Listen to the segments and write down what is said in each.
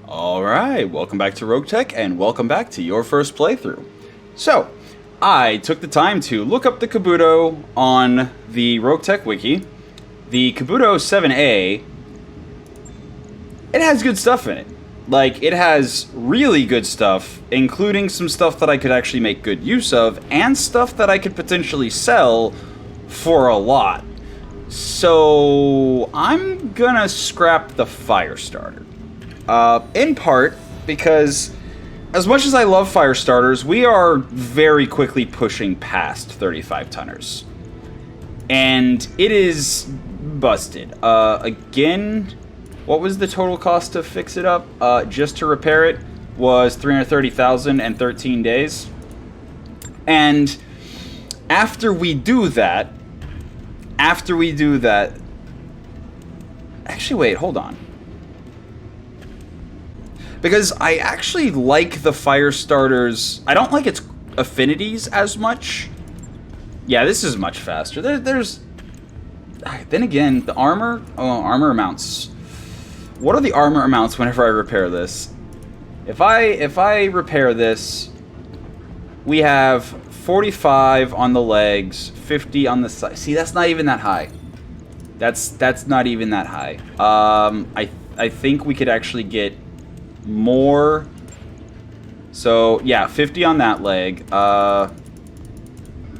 Alright, welcome back to Roguetech, and welcome back to your first playthrough. So, I took the time to look up the Kabuto on the Roguetech wiki. The Kabuto 7A, it has good stuff in it. Like, it has really good stuff, including some stuff that I could actually make good use of, and stuff that I could potentially sell for a lot. So, I'm gonna scrap the Firestarter. In part because, as much as I love fire starters, we are very quickly pushing past 35 tonners. And it is busted. Again, what was the total cost to fix it up? Just to repair it was $330,000 and 13 days. And after we do that... Actually, wait, hold on. Because I actually like the Firestarter's... I don't like its affinities as much. Yeah, this is much faster. There's... Then again, the armor... Oh, armor amounts. What are the armor amounts whenever I repair this? If I repair this, we have 45 on the legs, 50 on the side. See, that's not even that high. That's not even that high. I think we could actually get more. So yeah, 50 on that leg,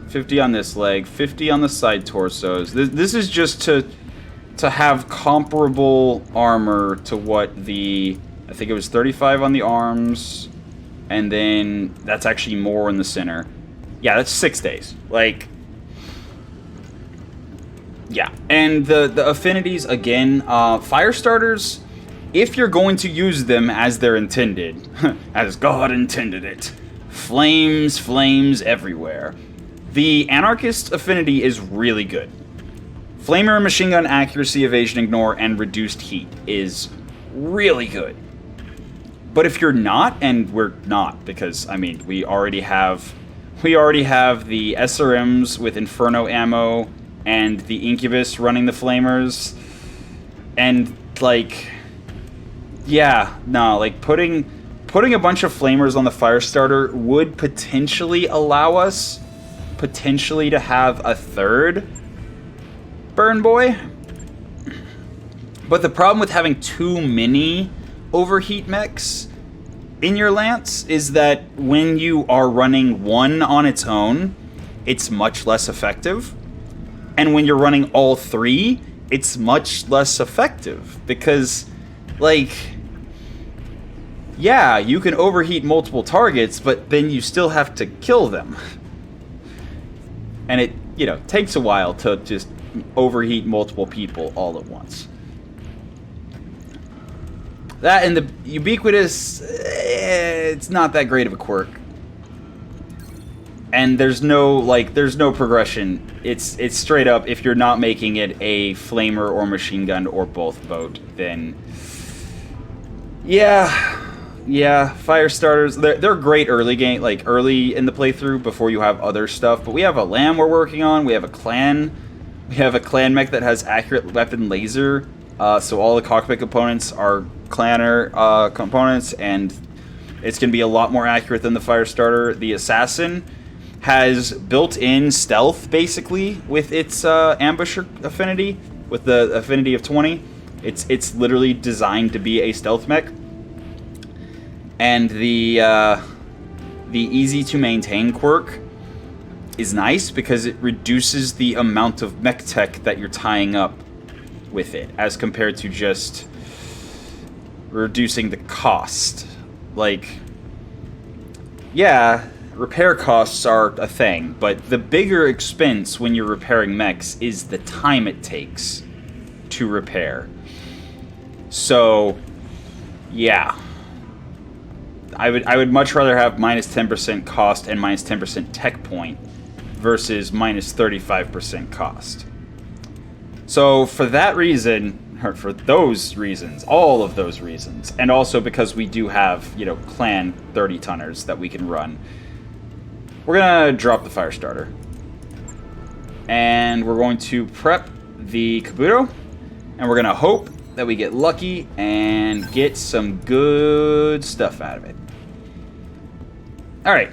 50 on this leg, 50 on the side torsos. This is just to have comparable armor to what the, I think it was 35 on the arms, and then that's actually more in the center. Yeah, that's 6 days. Like, yeah. And the affinities, again, fire starters, if you're going to use them as they're intended, as God intended it, flames everywhere, the Anarchist affinity is really good. Flamer and machine gun accuracy, evasion, ignore, and reduced heat is really good. But if you're not, and we're not, because, I mean, we already have the SRMs with Inferno ammo and the Incubus running the flamers, and, like... Yeah, no, like putting a bunch of flamers on the Firestarter would potentially allow us to have a third Burn Boy. But the problem with having too many overheat mechs in your Lance is that when you are running one on its own, it's much less effective. And when you're running all three, it's much less effective because, like, yeah, you can overheat multiple targets, but then you still have to kill them. And it, you know, takes a while to just overheat multiple people all at once. That and the ubiquitous, it's not that great of a quirk. And there's no progression. It's straight up, if you're not making it a flamer or machine gun or both boat, then yeah, fire starters, they're great early game, like early in the playthrough before you have other stuff. But we have a lamb we're working on. We have a clan mech that has accurate weapon laser. So all the cockpit components are clanner components, and it's gonna be a lot more accurate than the fire starter. The assassin has built-in stealth basically with its ambusher affinity, with the affinity of 20. It's literally designed to be a stealth mech. And the easy to maintain quirk is nice because it reduces the amount of mech tech that you're tying up with it, as compared to just reducing the cost. Like, yeah, repair costs are a thing, but the bigger expense when you're repairing mechs is the time it takes to repair. So, yeah. I would much rather have minus 10% cost and minus 10% tech point versus minus 35% cost. So for that reason, or for those reasons, all of those reasons, and also because we do have, you know, clan 30 tonners that we can run, we're gonna drop the Firestarter. And we're going to prep the Kabuto, and we're gonna hope that we get lucky and get some good stuff out of it. Alright.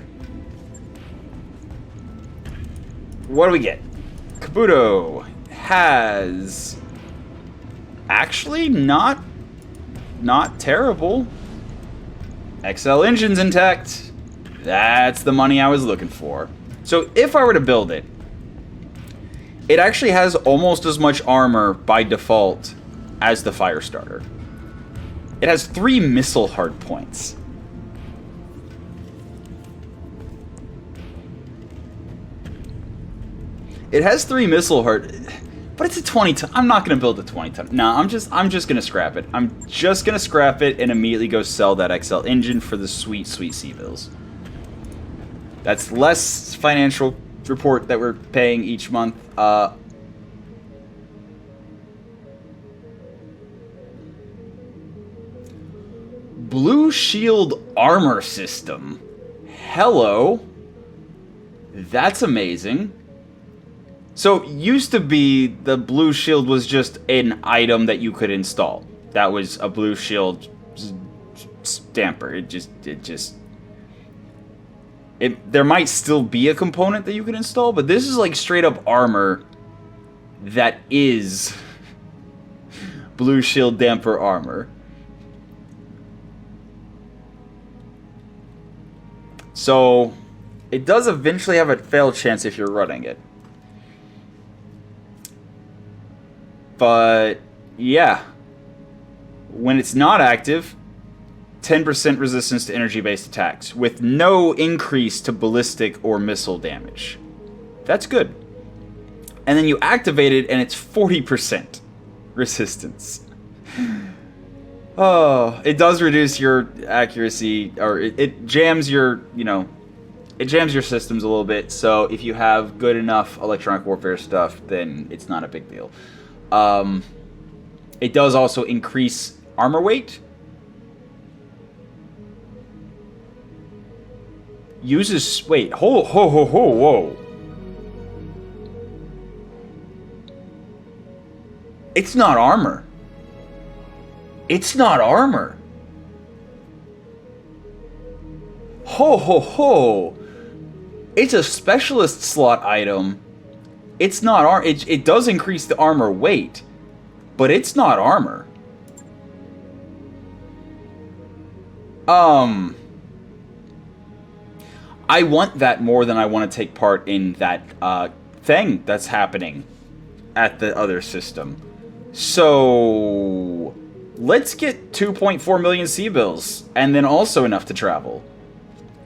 What do we get? Kabuto has... actually not terrible. XL engine's intact. That's the money I was looking for. So if I were to build it, it actually has almost as much armor by default as the Firestarter. It has 3 missile hard points. It has 3 missile hard, but it's a 20-ton. I'm not gonna build a 20-ton. No, I'm just gonna scrap it. I'm just gonna scrap it and immediately go sell that XL engine for the sweet, sweet C-bills. That's less financial report that we're paying each month. Blue Shield armor system. Hello. That's amazing. So, used to be the Blue Shield was just an item that you could install. That was a Blue Shield stamper. There might still be a component that you could install, but this is like straight up armor that is Blue Shield damper armor. So, it does eventually have a fail chance if you're running it. But, yeah. When it's not active, 10% resistance to energy-based attacks, with no increase to ballistic or missile damage. That's good. And then you activate it, and it's 40% resistance. Oh, it does reduce your accuracy, or it jams your, it jams your systems a little bit, so if you have good enough electronic warfare stuff, then it's not a big deal. It does also increase armor weight. Uses... wait, whoa. It's not armor. It's not armor. Ho. It's a specialist slot item. It's not armor. It does increase the armor weight, but it's not armor. I want that more than I want to take part in that thing that's happening at the other system. So let's get 2.4 million C-bills, and then also enough to travel.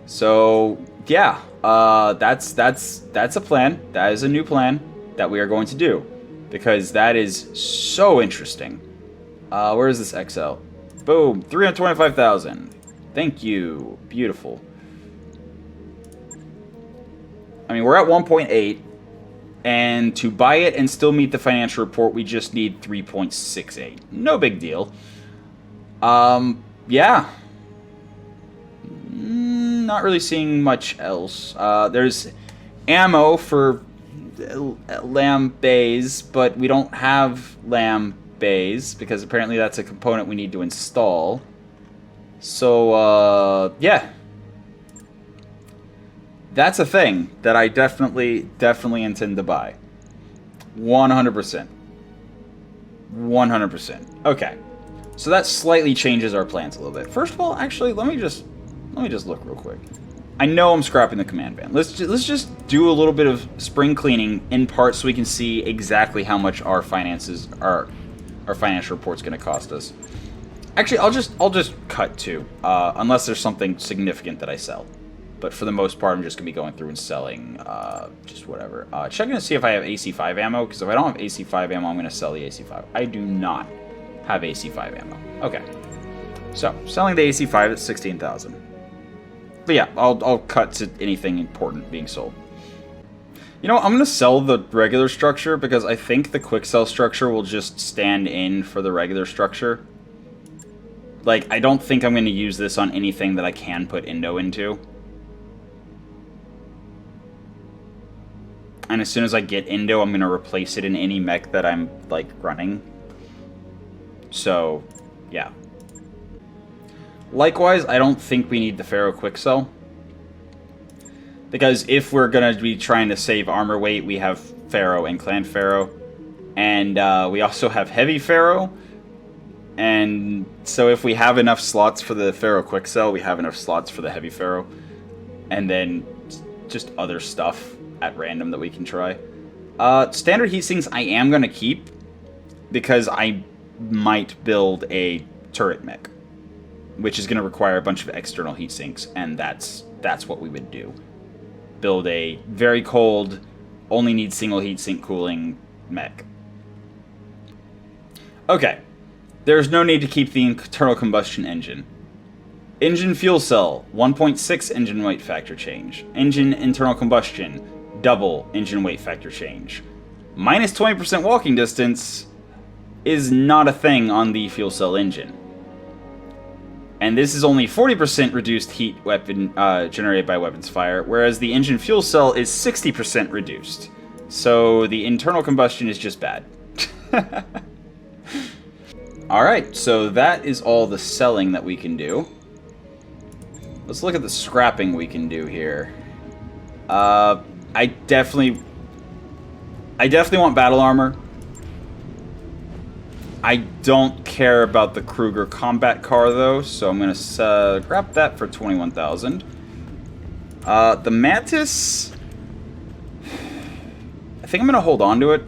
So yeah, that's a plan. That is a new plan that we are going to do, because that is so interesting. Where is this XL? Boom, 325,000. Thank you. Beautiful. I mean, we're at 1.8, and to buy it and still meet the financial report, we just need 3.68. No big deal. Yeah. Not really seeing much else. There's ammo for lamb bays, but we don't have lamb bays, because apparently that's a component we need to install. So, yeah. That's a thing that I definitely intend to buy. 100%. 100%. Okay. So that slightly changes our plans a little bit. First of all, actually, let me just look real quick. I know I'm scrapping the command van. Let's just do a little bit of spring cleaning in part so we can see exactly how much our finances our financial report's going to cost us. Actually, I'll just cut two, unless there's something significant that I sell. But for the most part, I'm just going to be going through and selling just whatever. Checking to see if I have AC5 ammo, because if I don't have AC5 ammo, I'm going to sell the AC5. I do not have AC5 ammo. Okay. So, selling the AC5 at 16,000. But yeah, I'll cut to anything important being sold. You know, I'm going to sell the regular structure, because I think the quick sell structure will just stand in for the regular structure. Like, I don't think I'm going to use this on anything that I can put Indo into. And as soon as I get Indo, I'm going to replace it in any mech that I'm, like, running. So, yeah. Likewise, I don't think we need the Pharaoh Quick Sell. Because if we're going to be trying to save armor weight, we have Pharaoh and Clan Pharaoh. And we also have Heavy Pharaoh. And so if we have enough slots for the Pharaoh Quick Sell, we have enough slots for the Heavy Pharaoh. And then just other stuff at random that we can try. Standard heat sinks I am going to keep. Because I might build a turret mech. Which is going to require a bunch of external heat sinks. And that's what we would do. Build a very cold, only needs single heat sink cooling mech. Okay. There's no need to keep the internal combustion engine. Engine fuel cell, 1.6 engine weight factor change. Engine internal combustion, double engine weight factor change. Minus 20% walking distance is not a thing on the fuel cell engine. And this is only 40% reduced heat weapon generated by weapons fire, whereas the engine fuel cell is 60% reduced. So the internal combustion is just bad. Alright, so that is all the selling that we can do. Let's look at the scrapping we can do here. I definitely want battle armor. I don't care about the Kruger combat car, though, so I'm going to scrap that for 21,000. The Mantis, I think I'm going to hold on to it.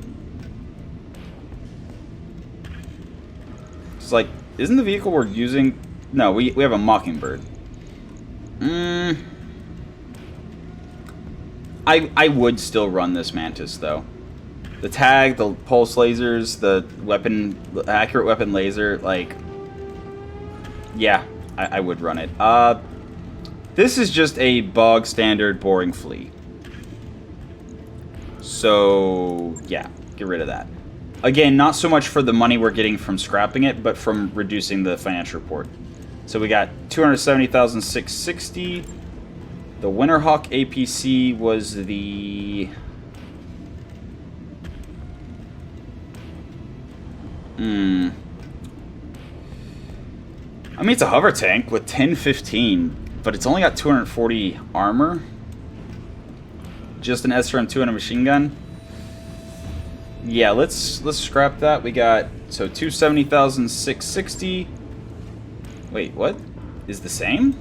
It's like, isn't the vehicle we're using... No, we have a Mockingbird. I would still run this Mantis, though. The tag, the pulse lasers, the accurate weapon laser, like... Yeah, I would run it. This is just a bog standard boring flea. So, yeah, get rid of that. Again, not so much for the money we're getting from scrapping it, but from reducing the financial report. So we got 270,660. The Winterhawk APC was the... I mean, it's a hover tank with 1015, but it's only got 240 armor. Just an SRM2 and a machine gun. Yeah, let's scrap that. We got, so 270,660. Wait, what? Is the same?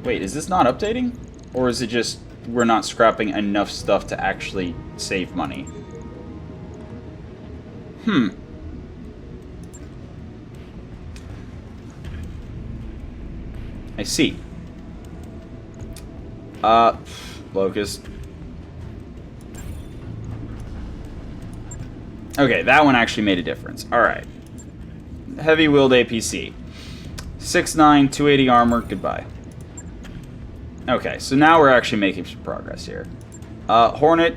Wait, is this not updating? Or is it just we're not scrapping enough stuff to actually save money? I see. Locust. Okay, that one actually made a difference. Alright. Heavy-wheeled APC. 6'9", 280 armor, goodbye. Okay, so now we're actually making some progress here. Hornet.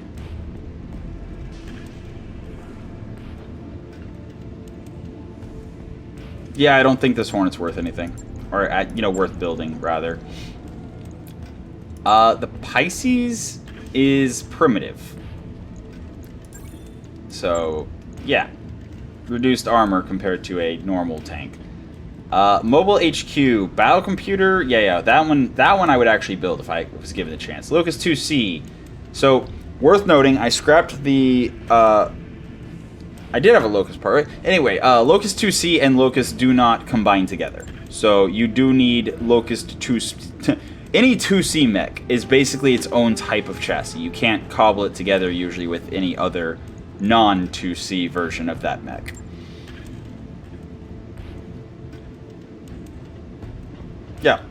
Yeah, I don't think this Hornet's worth anything. Or, you know, worth building, rather. The Pisces is primitive. So, yeah. Reduced armor compared to a normal tank. Mobile HQ, battle computer, yeah, that one I would actually build if I was given the chance. Locust 2C. So, worth noting, I scrapped the, I did have a Locust part, right? Anyway, Locust 2C and Locust do not combine together. So, you do need Locust 2C. Any 2C mech is basically its own type of chassis. You can't cobble it together usually with any other non-2C version of that mech. Yeah.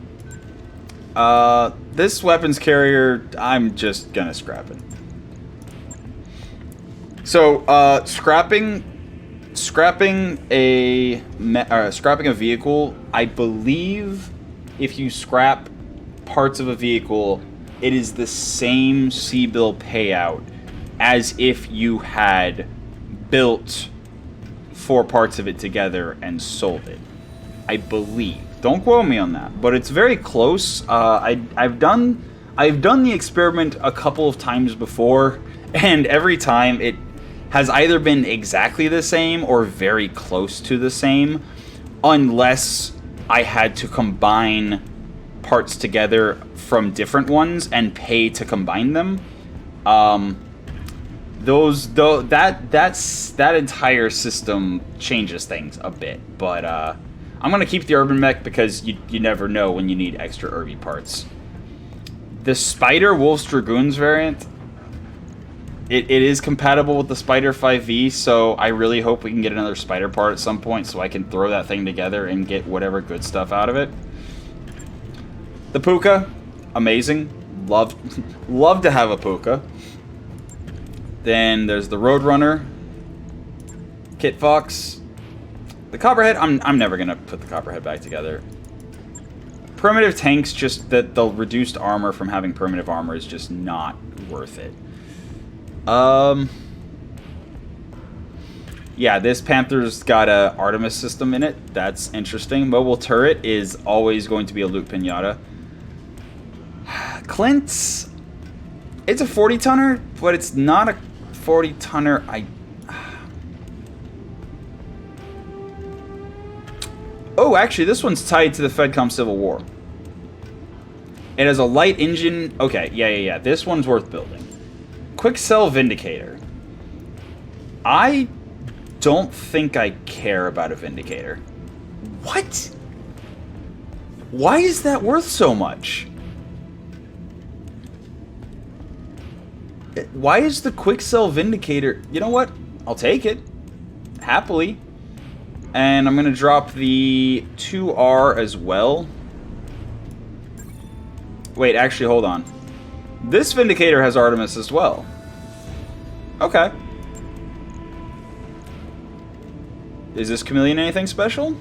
This weapons carrier, I'm just gonna scrap it. So, scrapping a vehicle, I believe if you scrap parts of a vehicle, it is the same C-bill payout as if you had built 4 parts of it together and sold it. I believe. Don't quote me on that, but it's very close. I've done the experiment a couple of times before, and every time has either been exactly the same or very close to the same, unless I had to combine parts together from different ones and pay to combine them. That entire system changes things a bit, but I'm gonna keep the urban mech because you never know when you need extra Irby parts. The Spider Wolf's Dragoons variant, it is compatible with the Spider 5V, so I really hope we can get another Spider part at some point so I can throw that thing together and get whatever good stuff out of it. The Puka, amazing. Love to have a Puka. Then there's the Roadrunner, Kit Fox, the Copperhead. I'm never gonna put the Copperhead back together. Primitive tanks, just that the reduced armor from having primitive armor is just not worth it. Yeah, this Panther's got a Artemis system in it. That's interesting. Mobile turret is always going to be a loot pinata. Clint's, it's a 40-tonner, but it's not a 40-tonner. Oh, actually, this one's tied to the FedCom Civil War. It has a light engine. Okay, yeah. This one's worth building. Quick Cell Vindicator. I don't think I care about a Vindicator. What? Why is that worth so much? Why is the Quick Cell Vindicator... You know what? I'll take it. Happily. And I'm going to drop the 2R as well. Wait, actually, hold on. This Vindicator has Artemis as well. Okay. Is this Chameleon anything special?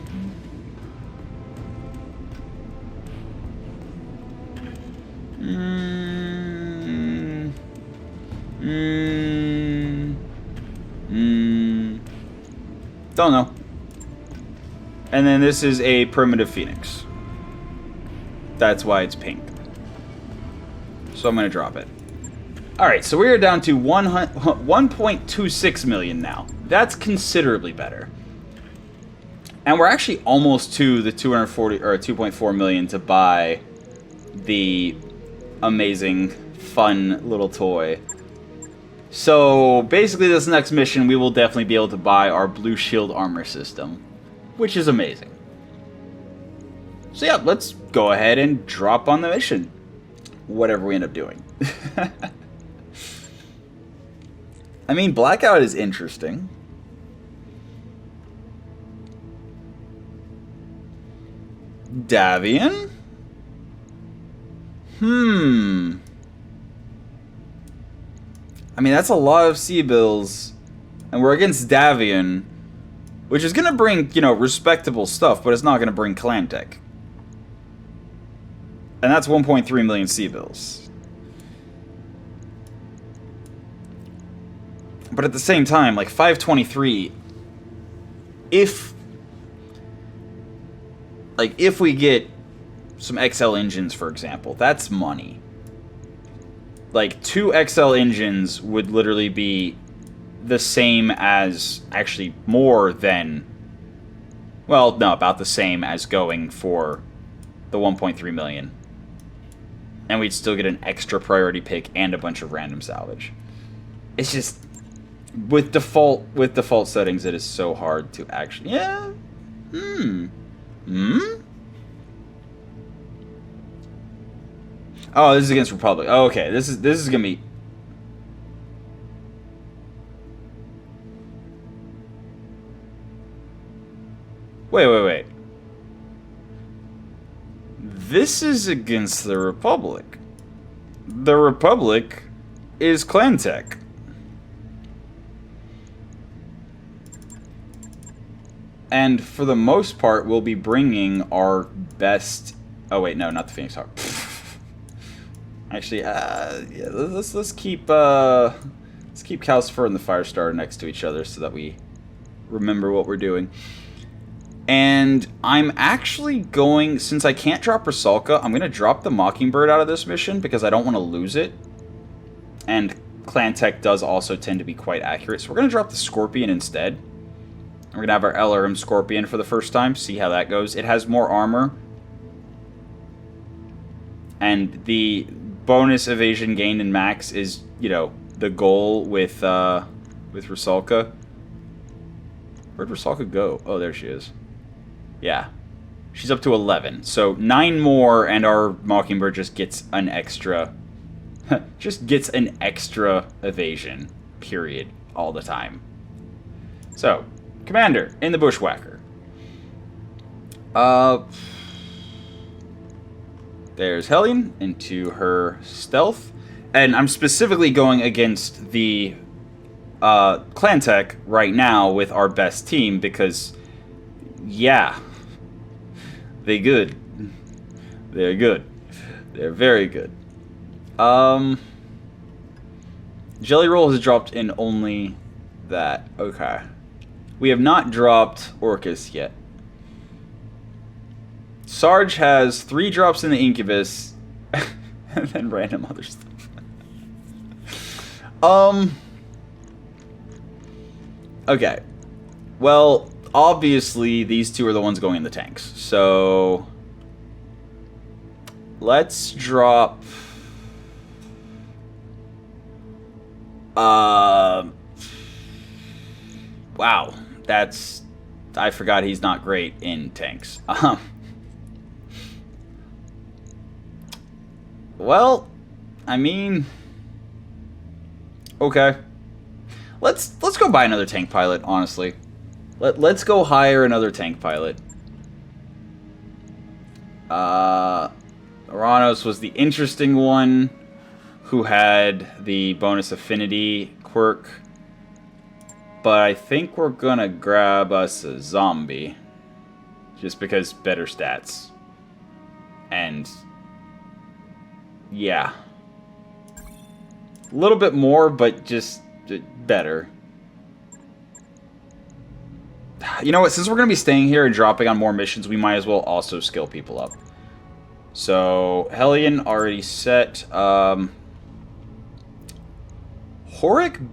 Don't know. And then this is a Primitive Phoenix. That's why it's pink. So I'm going to drop it. Alright, so we are down to 1.26 million now. That's considerably better. And we're actually almost to the 240 or 2.4 million to buy the amazing, fun little toy. So basically this next mission we will definitely be able to buy our Blue Shield armor system, which is amazing. So yeah, let's go ahead and drop on the mission. Whatever we end up doing. I mean, Blackout is interesting. Davian? I mean, that's a lot of C-bills. And we're against Davian, which is going to bring, you know, respectable stuff, but it's not going to bring Clan Tech. And that's 1.3 million C-bills. But at the same time, like, 523, if we get some XL engines, for example, that's money. Like, 2 XL engines would literally be the same as, actually more than, well, no, about the same as going for the 1.3 million. And we'd still get an extra priority pick and a bunch of random salvage. It's just, with default settings, it is so hard to actually, yeah, Oh, this is against Republic. Oh, okay, this is gonna be. Wait. This is against the Republic. The Republic is Clan Tech. And for the most part, we'll be bringing our best. Oh wait, no, not the Phoenix Hawk. Actually, yeah, let's keep Calcifer and the Firestar next to each other so that we remember what we're doing. And I'm actually going, since I can't drop Rusalka, I'm going to drop the Mockingbird out of this mission because I don't want to lose it. And clan tech does also tend to be quite accurate. So we're going to drop the Scorpion instead. We're going to have our LRM Scorpion for the first time. See how that goes. It has more armor. And the bonus evasion gained in max is, you know, the goal with Rusalka. Where'd Rusalka go? Oh, there she is. Yeah. She's up to 11. So 9 more and our Mockingbird just gets an extra... just gets an extra evasion. Period. All the time. So, Commander in the Bushwhacker. There's Hellion into her stealth. And I'm specifically going against the clan tech right now with our best team because, yeah, they good. They're good. They're very good. Jelly Roll has dropped in only that. Okay. We have not dropped Orcus yet. Sarge has 3 drops in the Incubus, and then random other stuff. Okay. Well, obviously, these two are the ones going in the tanks. So, let's drop... Wow. That's... I forgot he's not great in tanks. Well, I mean... Okay. Let's go buy another tank pilot, honestly. Let's go hire another tank pilot. Oranos was the interesting one who had the bonus affinity quirk. But I think we're gonna grab us a zombie. Just because better stats. And... yeah. A little bit more, but just better. You know what? Since we're going to be staying here and dropping on more missions, we might as well also skill people up. So, Hellion already set. Horik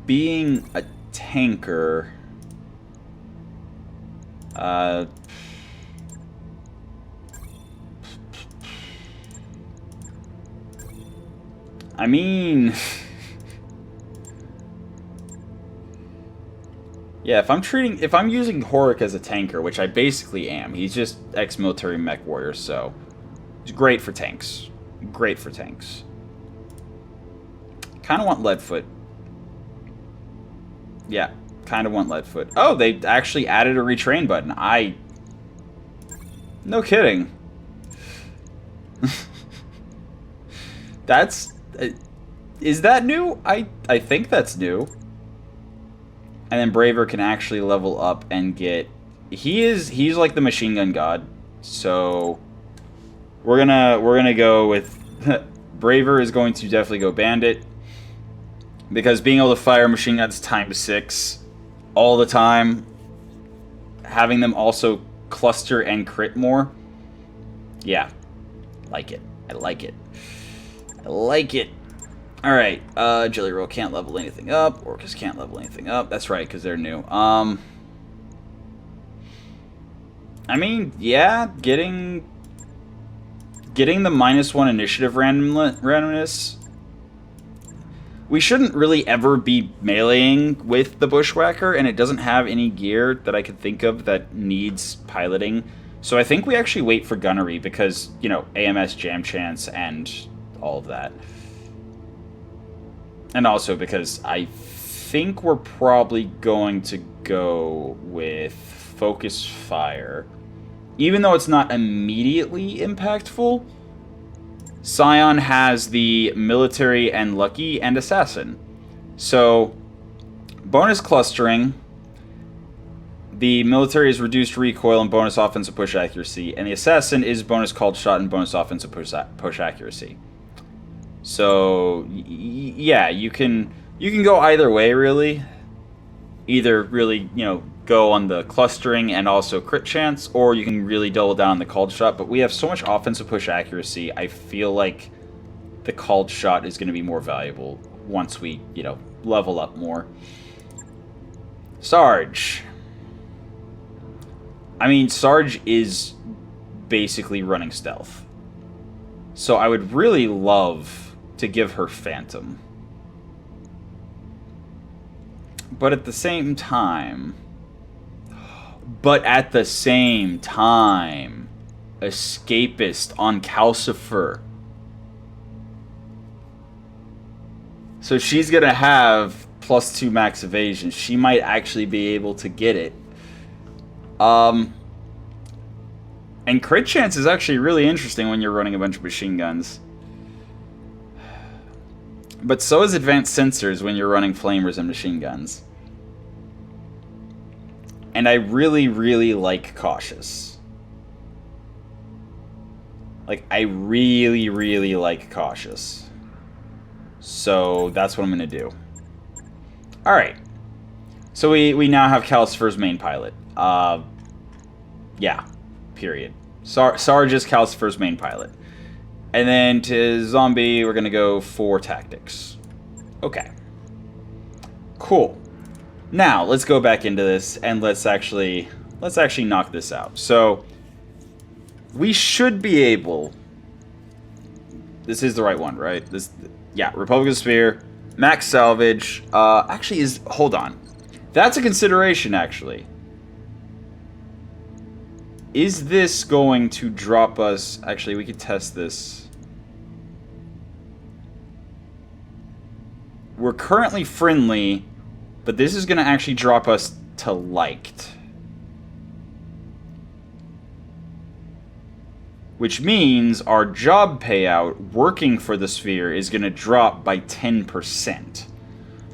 being a tanker. I mean... yeah, if I'm using Horik as a tanker, which I basically am, he's just ex-military Mechwarrior, so he's great for tanks. Great for tanks. Kind of want Leadfoot. Yeah, kind of want Leadfoot. Oh, they actually added a retrain button. No kidding. That's... is that new? I think that's new. And then Braver can actually level up and get... he's like the machine gun god. So we're gonna go with Braver is going to definitely go Bandit. Because being able to fire machine guns ×6 all the time, having them also cluster and crit more. Yeah. Like it. I like it. I like it. Alright, Jelly Roll can't level anything up. Orcus can't level anything up. That's right, because they're new. I mean, yeah, getting the -1 initiative randomness. We shouldn't really ever be meleeing with the Bushwhacker, and it doesn't have any gear that I could think of that needs piloting. So I think we actually wait for gunnery because, you know, AMS jam chance and all of that. And also because I think we're probably going to go with Focus Fire. Even though it's not immediately impactful, Scion has the Military and Lucky and Assassin. So, bonus clustering, the Military is reduced recoil and bonus offensive push accuracy, and the Assassin is bonus called shot and bonus offensive push accuracy. So, yeah, you can go either way, really. Either really, you know, go on the clustering and also crit chance, or you can really double down on the called shot. But we have so much offensive push accuracy, I feel like the called shot is going to be more valuable. once we, you know, level up more. Sarge. I mean, Sarge is basically running stealth. So I would really love to give her Phantom. But at the same time... Escapist on Calcifer. So she's gonna have +2 max evasion. She might actually be able to get it. And crit chance is actually really interesting when you're running a bunch of machine guns. But so is advanced sensors when you're running flamers and machine guns. And I really, really like cautious. Like, I really, really like cautious. So that's what I'm going to do. Alright. So we now have Calcifer's main pilot. Yeah. Period. Sarge is Calcifer's main pilot. And then to Zombie, we're going to go for tactics. Okay. Cool. Now, let's go back into this and let's actually knock this out. So... we should be able... this is the right one, right? This, yeah, Republic of the Sphere, max salvage. Actually, is... hold on. That's a consideration, actually. Is this going to drop us... actually, we could test this. We're currently friendly, but this is going to actually drop us to liked. Which means our job payout working for the sphere is going to drop by 10%.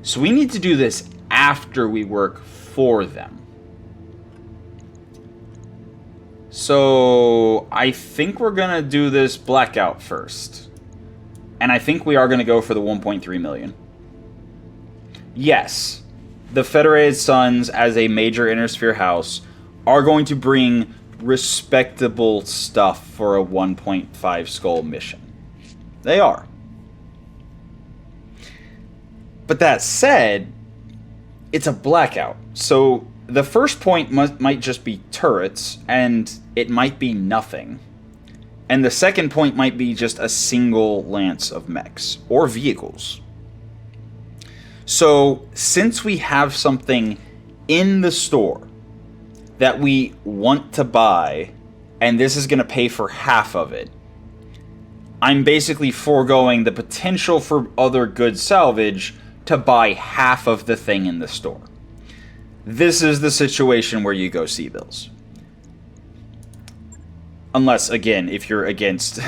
So we need to do this after we work for them. So I think we're going to do this blackout first. And I think we are going to go for the 1.3 million. Yes, the Federated Suns as a major inner sphere house are going to bring respectable stuff for a 1.5 skull mission. They are. But that said, it's a blackout. So the first point might just be turrets, and it might be nothing. And the second point might be just a single lance of mechs or vehicles. So since we have something in the store that we want to buy, and this is going to pay for half of it, I'm basically foregoing the potential for other good salvage to buy half of the thing in the store. This is the situation where you go C-bills. Unless, again, if you're against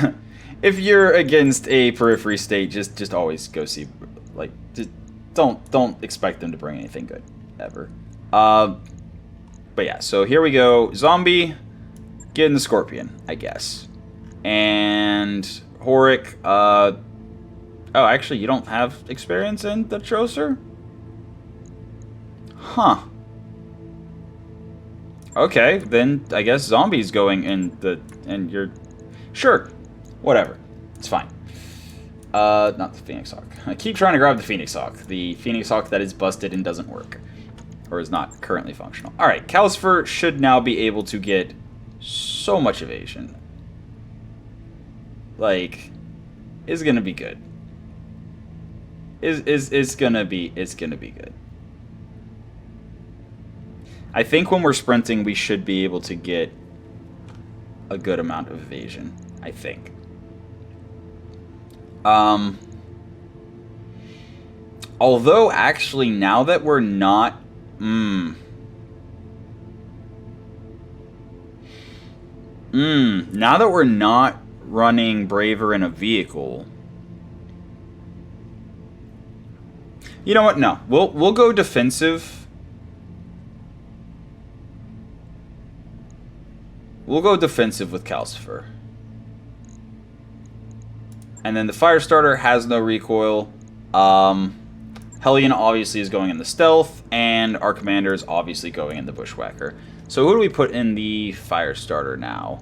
if you're against a periphery state, just always go C. Like, just don't expect them to bring anything good ever. But yeah, so here we go. Zombie, get in the Scorpion, I guess. And Horic, oh, actually, you don't have experience in the Trocer? Huh. Okay, then I guess Zombie's going in the... and you're... sure. Whatever. It's fine. Not the Phoenix Hawk. I keep trying to grab the Phoenix Hawk. The Phoenix Hawk that is busted and doesn't work. Or is not currently functional. Alright, Calcifer should now be able to get so much evasion. Like, it's gonna be good. It's gonna be good. I think when we're sprinting, we should be able to get a good amount of evasion. I think. Although, actually, now that we're not... now that we're not running Braver in a vehicle... You know what? No. We'll go defensive. We'll go defensive with Calcifer. And then the Firestarter has no recoil. Hellion obviously is going in the stealth, and our commander is obviously going in the Bushwhacker. So who do we put in the Firestarter now?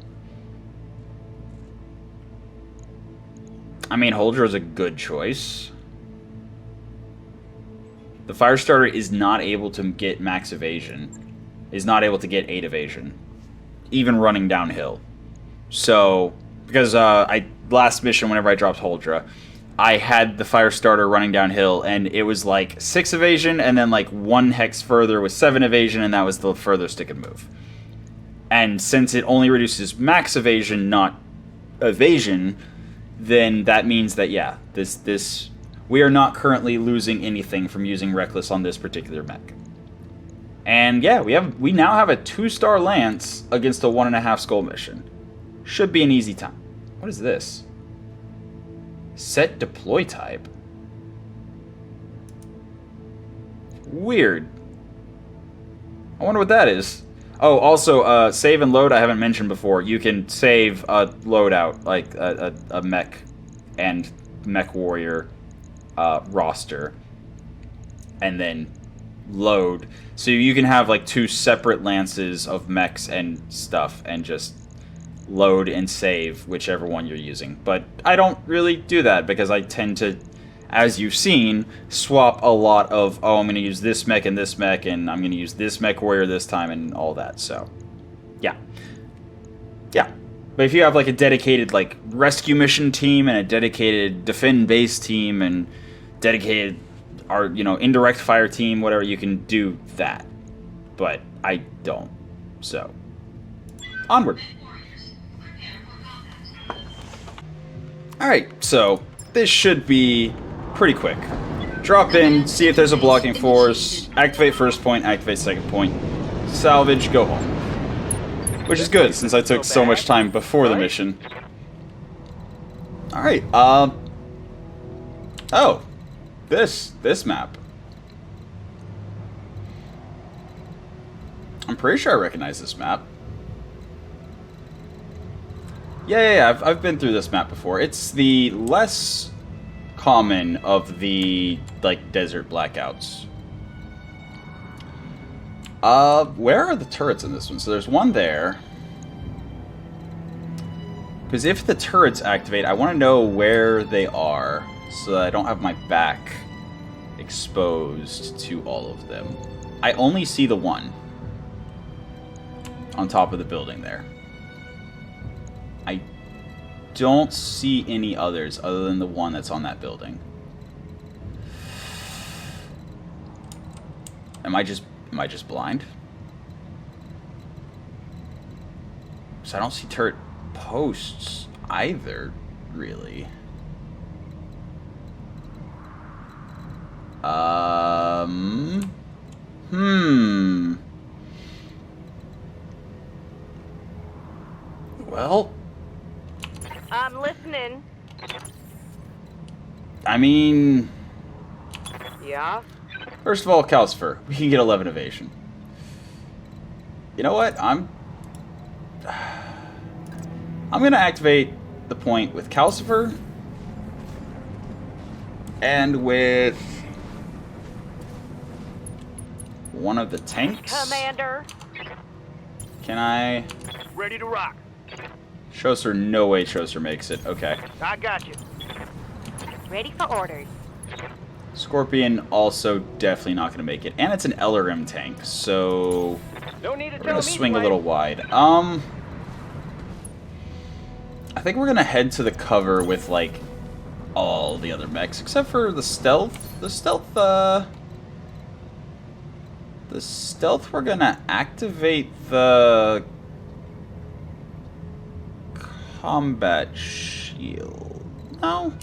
I mean, Huldra is a good choice. the Firestarter is not able to get max evasion. Is not able to get 8 evasion. Even running downhill. So, because last mission, whenever I dropped Huldra, I had the Firestarter running downhill, and it was like 6 evasion, and then like 1 hex further was 7 evasion, and that was the furthest it could move. And since it only reduces max evasion, not evasion, then that means that, yeah, we are not currently losing anything from using Reckless on this particular mech. And yeah, we now have a 2-star Lance against a 1.5 skull mission. Should be an easy time. What is this? Set deploy type. Weird. I wonder what that is. Oh, also, save and load I haven't mentioned before. You can save a loadout, like a mech and Mechwarrior roster, and then load. So you can have like 2 separate lances of mechs and stuff, and just load and save whichever one you're using. But I don't really do that because I tend to, as you've seen, swap a lot of, oh, I'm going to use this mech and I'm going to use this Mechwarrior this time and all that. So, yeah. Yeah. But if you have like a dedicated like rescue mission team and a dedicated defend base team and dedicated indirect fire team, whatever, you can do that. But I don't. So, onward. Alright, so this should be pretty quick. Drop in, see if there's a blocking force, activate first point, activate second point, salvage, go home. Which is good, since I took so much time before the mission. Alright, oh, this map. I'm pretty sure I recognize this map. Yeah, I've been through this map before. It's the less common of the, like, desert blackouts. Where are the turrets in this one? So there's one there. Because if the turrets activate, I want to know where they are, so that I don't have my back exposed to all of them. I only see the one on top of the building there. I don't see any others other than the one that's on that building. Am I just blind? Because I don't see turret posts either, really. Well, I'm listening. I mean, Yeah? first of all, Calcifer, we can get 11 evasion. You know what? I'm gonna activate the point with Calcifer and with one of the tanks. Commander. Can I? Ready to rock. Shoser, no way Shoser makes it. Okay. I got you. Ready for orders. Scorpion also definitely not going to make it. And it's an LRM tank, so No need to we're tell going me to swing a twice. little wide. I think we're going to head to the cover with, like, all the other mechs, except for the stealth. The stealth, we're going to activate the combat shield. No?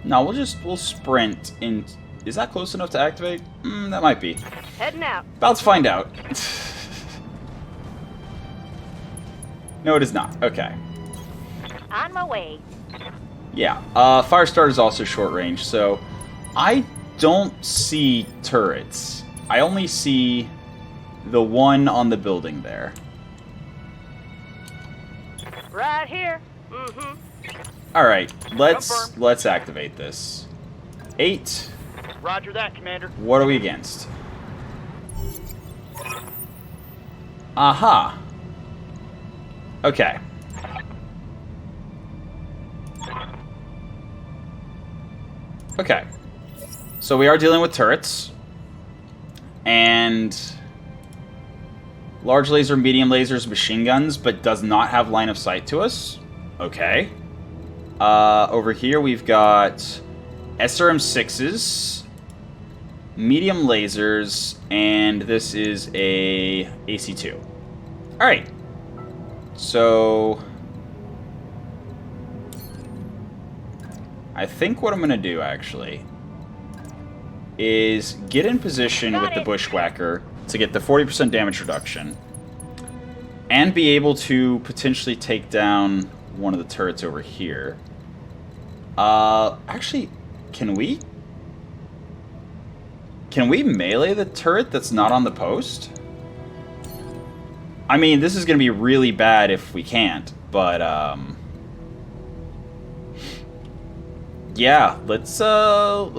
No, we'll sprint in. Is that close enough to activate? That might be. Heading out. About to find out. No, it is not. Okay. On my way. Yeah. Firestarter is also short range, so I don't see turrets. I only see the one on the building there. Right here. Mm-hmm. All right, let's activate this. 8. Roger that, Commander. What are we against? Aha. Okay. Okay. So we are dealing with turrets. And large laser, medium lasers, machine guns, but does not have line of sight to us. Okay. Over here we've got SRM-6s, medium lasers, and this is a AC-2. Alright. So I think what I'm going to do, actually, is get in position with the Bushwhacker to get the 40% damage reduction and be able to potentially take down one of the turrets over here. Actually, can we melee the turret that's not on the post? I mean, this is going to be really bad if we can't, but yeah, let's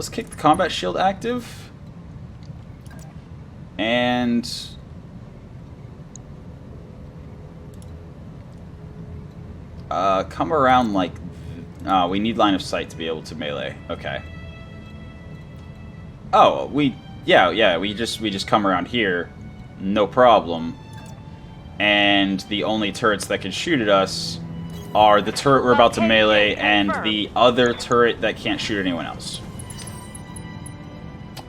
kick the combat shield active. And come around like we need line of sight to be able to melee. Okay. Oh, we just come around here, no problem. And the only turrets that can shoot at us are the turret we're about to melee and the other turret that can't shoot anyone else.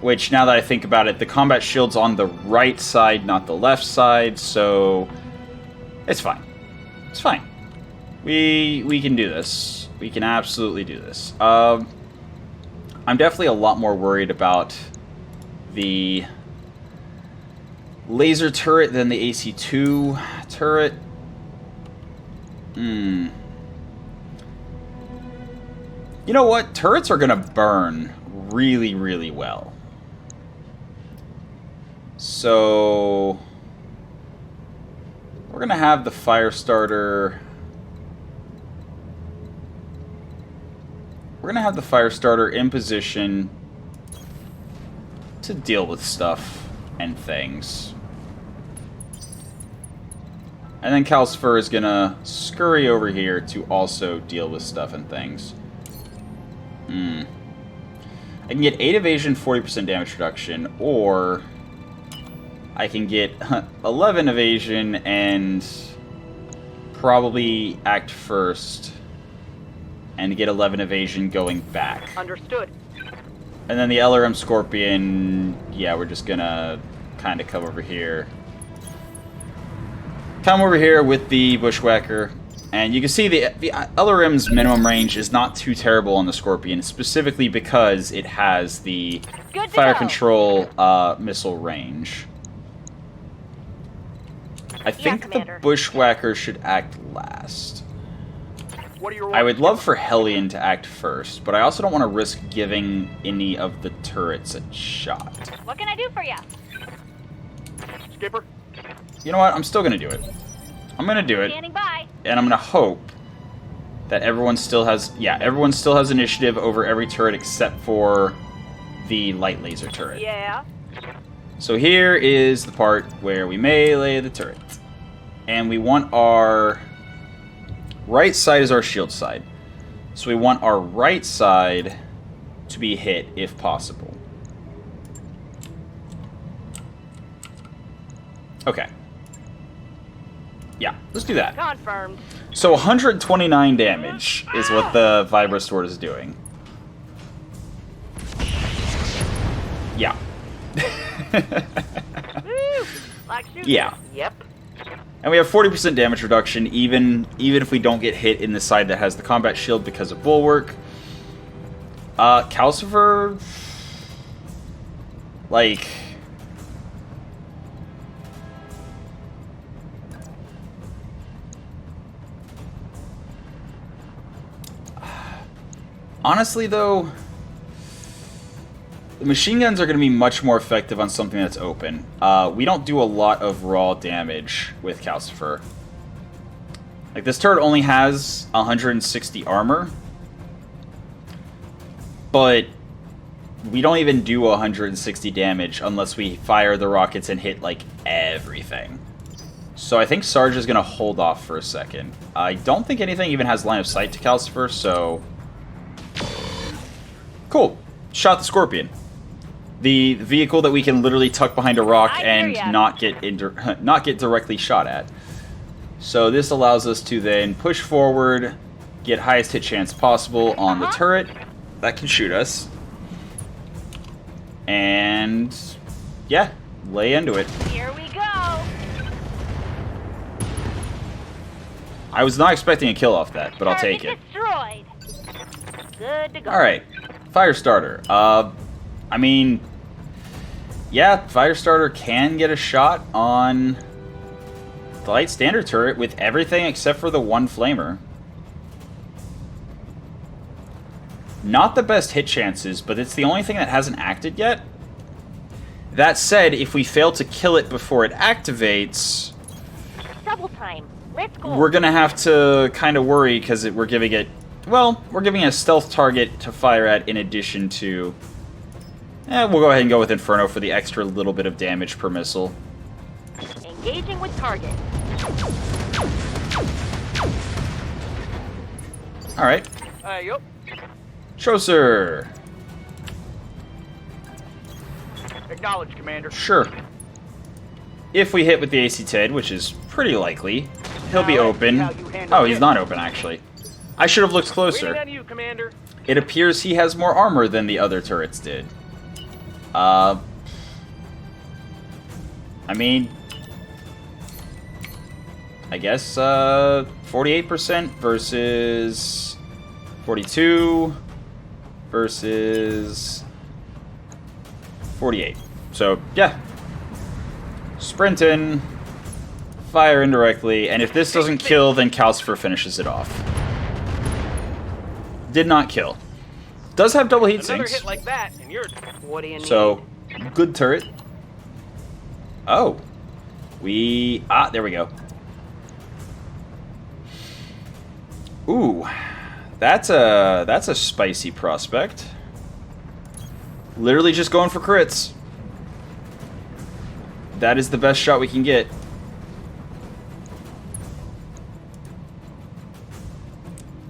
Which, now that I think about it, the combat shield's on the right side, not the left side, so it's fine. It's fine. We can do this. We can absolutely do this. I'm definitely a lot more worried about the laser turret than the AC-2 turret. You know what? Turrets are going to burn really, really well. So we're going to have the fire starter. We're going to have the fire starter in position to deal with stuff and things. And then Calcifer is going to scurry over here to also deal with stuff and things. I can get 8 evasion, 40% damage reduction, or I can get 11 evasion and probably act first and get 11 evasion going back. Understood. And then the LRM Scorpion, yeah, we're just going to kind of come over here. Come over here with the Bushwhacker, and you can see the LRM's minimum range is not too terrible on the Scorpion, specifically because it has the fire control missile range. I think the Bushwhacker should act last. What are your I would love for Hellion to act first, but I also don't want to risk giving any of the turrets a shot. What can I do for you? Skipper? You know what? I'm still going to do it. I'm going to do it. Standing by. And I'm going to hope that everyone still has... Yeah, everyone still has initiative over every turret except for the light laser turret. Yeah. So here is the part where we melee the turret. And we want our... right side is our shield side. So we want our right side to be hit if possible. Okay. Yeah, let's do that. Confirmed. So 129 damage is what the Vibra Sword is doing. Yeah. Woo! Like shooting. Yeah. Yep. And we have 40% damage reduction even if we don't get hit in the side that has the combat shield because of Bulwark. Calcifer... like... honestly, though, the machine guns are going to be much more effective on something that's open. We don't do a lot of raw damage with Calcifer. Like, this turret only has 160 armor, but we don't even do 160 damage unless we fire the rockets and hit, like, everything. So I think Sarge is going to hold off for a second. I don't think anything even has line of sight to Calcifer, so... cool. Shot the Scorpion. The vehicle that we can literally tuck behind a rock I hear and ya. not get directly shot at. So this allows us to then push forward, get highest hit chance possible on the turret that can shoot us, and yeah, lay into it. Here we go. I was not expecting a kill off that, but I'll take it. Destroyed. Good to go. All right, Firestarter. I mean, yeah, Firestarter can get a shot on the light standard turret with everything except for the one flamer. Not the best hit chances, but it's the only thing that hasn't acted yet. That said, if we fail to kill it before it activates, Double time. Let's go. we're gonna have to kind of worry because we're giving it, well, we're giving it a stealth target to fire at in addition to, we'll go ahead and go with Inferno for the extra little bit of damage per missile. Engaging with target. Alright. Yup. Chaucer. Acknowledge, Commander. Sure. If we hit with the AC TED, which is pretty likely, he'll be open. Oh, he's not open, actually. I should have looked Waiting closer. on you, Commander. It appears he has more armor than the other turrets did. I mean, I guess 48% versus 42 versus 48. So, yeah. Sprint in, fire indirectly, and if this doesn't kill, then Calcifer finishes it off. Did not kill. Does have double heat Another sinks. hit like that, and you're... What do you need? So, good turret. Oh. There we go. Ooh. That's a spicy prospect. Literally just going for crits. That is the best shot we can get.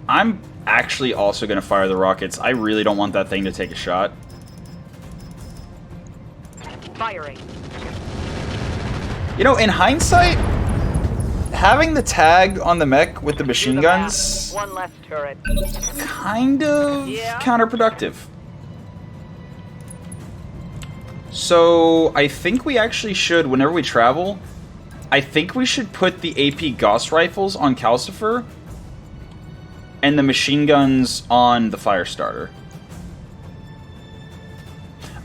I'm actually also going to fire the rockets. I really don't want that thing to take a shot. Firing. You know, in hindsight, having the tag on the mech with the machine guns, One less turret. kind of Yeah. counterproductive. So, I think we actually should, whenever we travel, I think we should put the AP Gauss rifles on Calcifer and the machine guns on the Firestarter.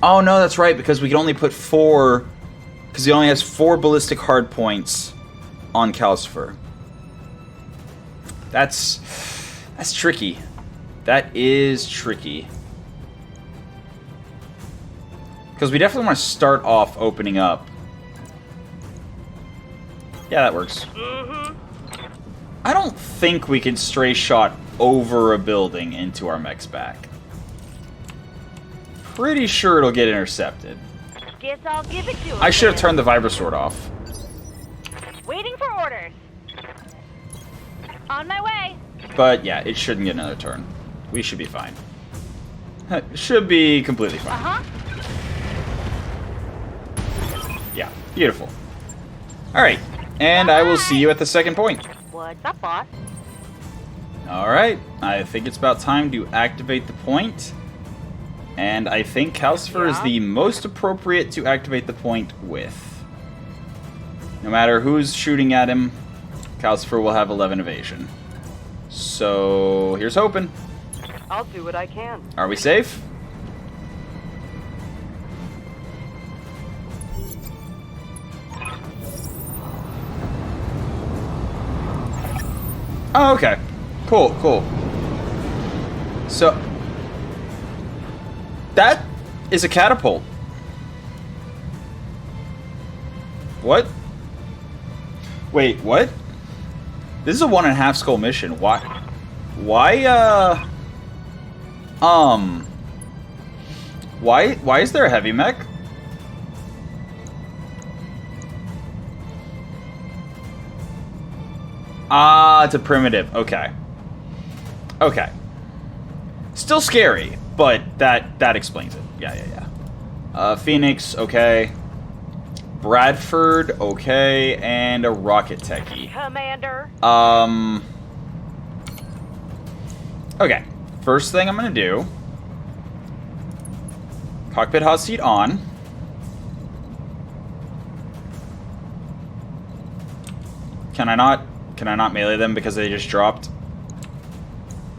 Oh, no, that's right, because we can only put 4, because he only has 4 ballistic hard points on Calcifer. That's tricky. That is tricky. Because we definitely want to start off opening up. Yeah, that works. I don't think we can stray shot over a building into our mech's back. Pretty sure it'll get intercepted. Guess I'll give it to him. I should have turned the Vibrosword off. Waiting for orders. On my way. But yeah, it shouldn't get another turn. We should be fine. Should be completely fine. Uh-huh. Yeah, beautiful. Alright, and I will see you at the second point. What's up, boss? Alright, I think it's about time to activate the point. And I think Calcifer is the most appropriate to activate the point with. No matter who's shooting at him, Calcifer will have 11 evasion. So, here's hoping. I'll do what I can. Are we safe? Oh, okay. Cool, cool. So, that is a catapult. What? Wait, what? This is a 1.5 skull mission. Why, why is there a heavy mech? Ah, it's a primitive. Okay. Okay. Still scary, but that explains it. Yeah. Phoenix, okay. Bradford, okay. And a Roguetech. Commander. Okay. First thing I'm going to do. Cockpit hot seat on. Can I not melee them because they just dropped?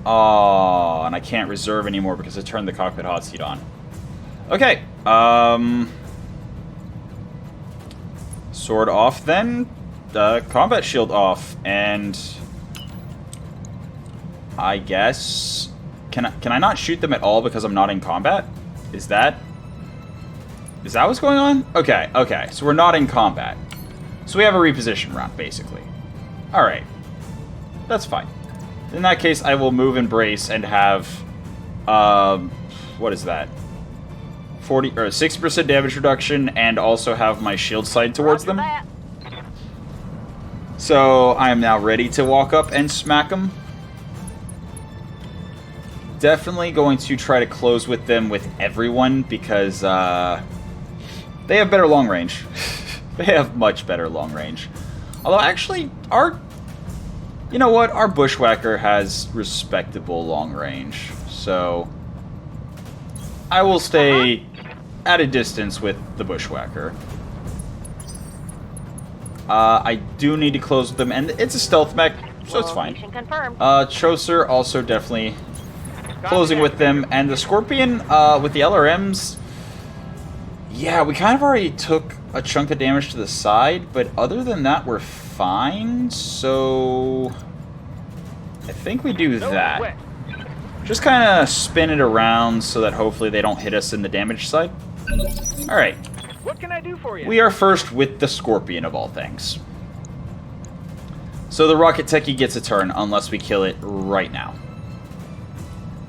Oh, and I can't reserve anymore because I turned the cockpit hot seat on. Okay. Sword off then. Combat shield off. And I guess can I not shoot them at all because I'm not in combat? Is that what's going on? Okay, okay. So we're not in combat. So we have a reposition round, basically. Alright. That's fine. In that case, I will move and brace and have, what is that? 40 or 60% damage reduction, and also have my shield side towards them. So I am now ready to walk up and smack them. Definitely going to try to close with them with everyone because they have better long range. They have much better long range. Although actually, you know what? Our bushwhacker has respectable long range. So I will stay at a distance with the bushwhacker. I do need to close with them, and it's a stealth mech, so it's fine. Confirmed. Chaucer also definitely closing with them, and the Scorpion with the LRMs. Yeah, we kind of already took a chunk of damage to the side, but other than that, we're fine. So I think we do that. Just kind of spin it around so that hopefully they don't hit us in the damage side. All right. What can I do for you? We are first with the Scorpion of all things. So the Roguetech gets a turn unless we kill it right now.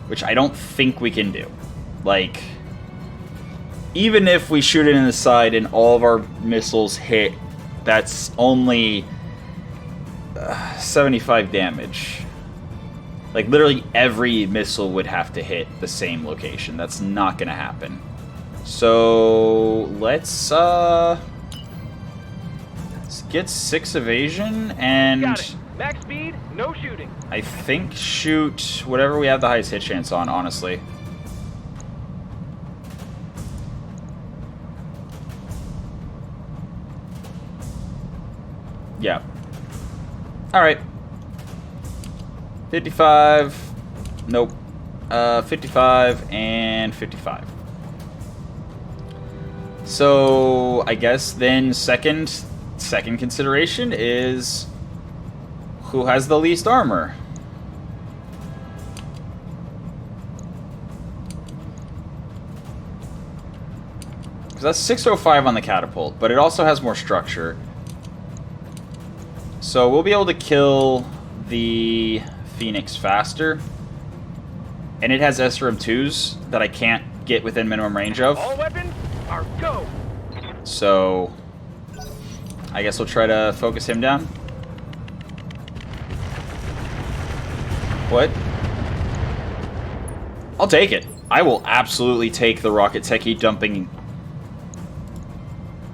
Which I don't think we can do. Like, even if we shoot it in the side and all of our missiles hit, that's only 75 damage. Like, literally every missile would have to hit the same location. That's not going to happen. So, let's get 6 evasion, and Got it. Max speed, no shooting. I think shoot whatever we have the highest hit chance on, honestly. Yeah. Alright. 55. Nope. 55 and 55. So, I guess then second consideration is who has the least armor. Because that's 605 on the catapult, but it also has more structure. So we'll be able to kill the Phoenix faster. And it has SRM2s that I can't get within minimum range of. All weapons are go. So I guess we'll try to focus him down. What? I'll take it. I will absolutely take the Roguetech dumping.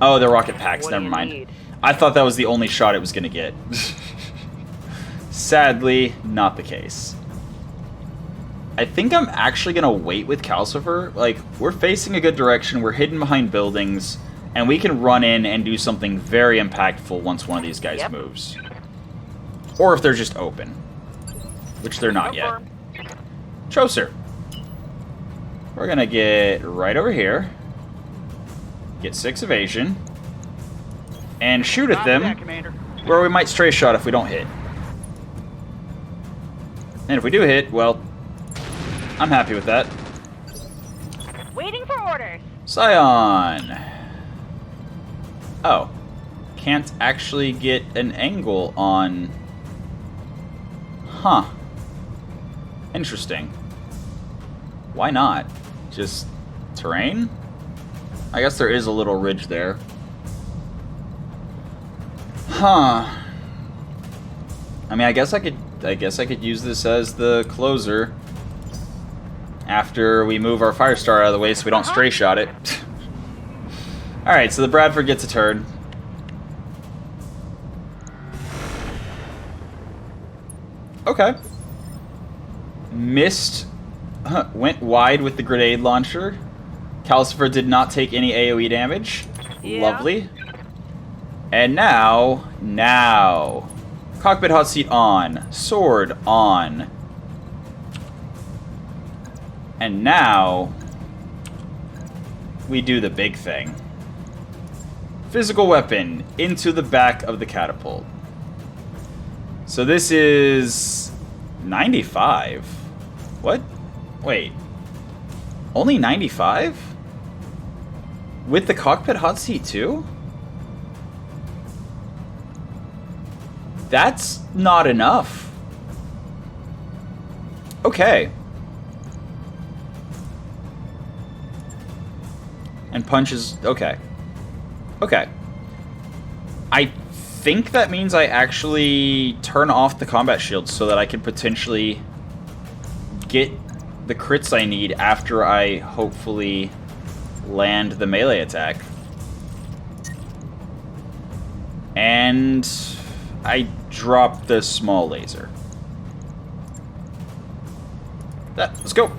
Oh, the rocket packs. Never mind. I thought that was the only shot it was going to get. Sadly, not the case. I think I'm actually going to wait with Calcifer. Like, we're facing a good direction. We're hidden behind buildings. And we can run in and do something very impactful once one of these guys moves. Or if they're just open. Which they're not yet. Chaucer. We're going to get right over here. Get 6 evasion. And shoot at them. Where we might stray shot if we don't hit. And if we do hit, well, I'm happy with that. Waiting for orders. Scion. Oh. Can't actually get an angle on... Huh. Interesting. Why not? Just terrain? I guess there is a little ridge there. Huh. I mean, I guess I could use this as the closer after we move our Firestar out of the way so we don't stray shot it. Alright, so the Bradford gets a turn. Okay. Missed. Went wide with the grenade launcher. Calcifer did not take any AoE damage. Yeah. Lovely. And now... Cockpit hot seat on. Sword on. And now... we do the big thing. Physical weapon into the back of the catapult. So this is 95. What? Wait. Only 95? With the cockpit hot seat too? That's not enough. Okay. And punches... okay. Okay. I think that means I actually turn off the combat shield so that I can potentially get the crits I need after I hopefully land the melee attack. And I drop the small laser. Let's go.